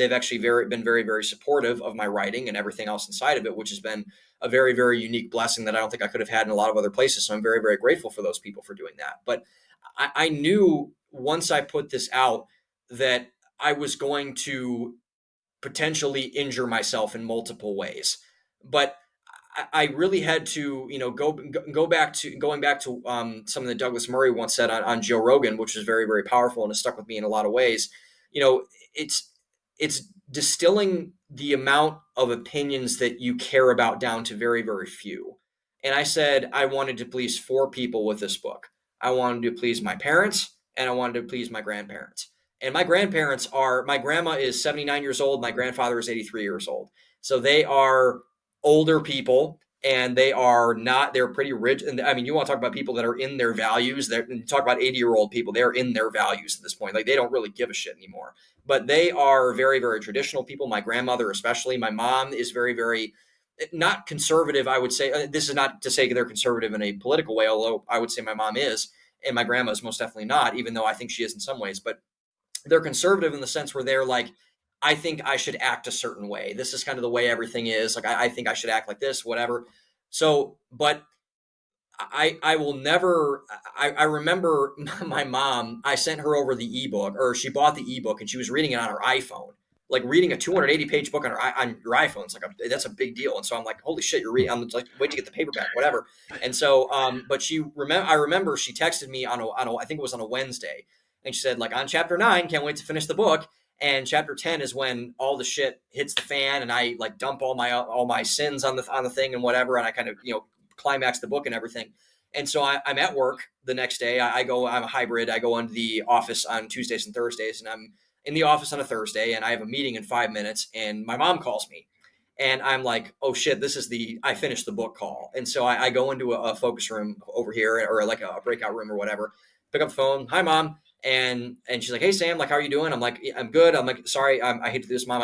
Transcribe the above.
they've actually been very, very supportive of my writing and everything else inside of it, which has been a very, very unique blessing that I don't think I could have had in a lot of other places. So I'm very, very grateful for those people for doing that. But I knew once I put this out that I was going to potentially injure myself in multiple ways. But I really had to, going back to something that Douglas Murray once said on Joe Rogan, which was very, very powerful and has stuck with me in a lot of ways. You know, it's distilling the amount of opinions that you care about down to very, very few. And I said I wanted to please four people with this book. I wanted to please my parents, and I wanted to please my grandparents. And my grandparents are, my grandma is 79 years old. My grandfather is 83 years old. So they are older people, and they're pretty rich. And I mean, you want to talk about people that are in their values. You talk about 80-year-old people, they're in their values at this point. Like, they don't really give a shit anymore. But they are very, very traditional people. My grandmother, especially. My mom is very, very not conservative, I would say. This is not to say they're conservative in a political way, although I would say my mom is, and my grandma is most definitely not, even though I think she is in some ways. But they're conservative in the sense where they're like, I think I should act a certain way. This is kind of the way everything is. Like, I think I should act like this, whatever. So, but I will never, I remember my mom, I sent her over the ebook, or she bought the ebook and she was reading it on her iPhone. Like, reading a 280-page book on your iPhone, it's like that's a big deal. And so I'm like, holy shit, you're reading. I'm like, wait to get the paperback, whatever. And so, but I remember she texted me on I think it was on a Wednesday, and she said, like, on chapter 9, can't wait to finish the book. And chapter 10 is when all the shit hits the fan, and I like dump all my sins on the thing and whatever, and I kind of climax the book and everything. And so I'm at work the next day. I'm a hybrid. I go into the office on Tuesdays and Thursdays, and I'm in the office on a Thursday, and I have a meeting in 5 minutes, and my mom calls me, and I'm like, oh shit, this is I finished the book call. And so I go into a focus room over here, or like a breakout room or whatever, pick up the phone. Hi, Mom. And she's like, hey, Sam, like, how are you doing? I'm like, I'm good. I'm like, sorry, I hate to do this, Mom.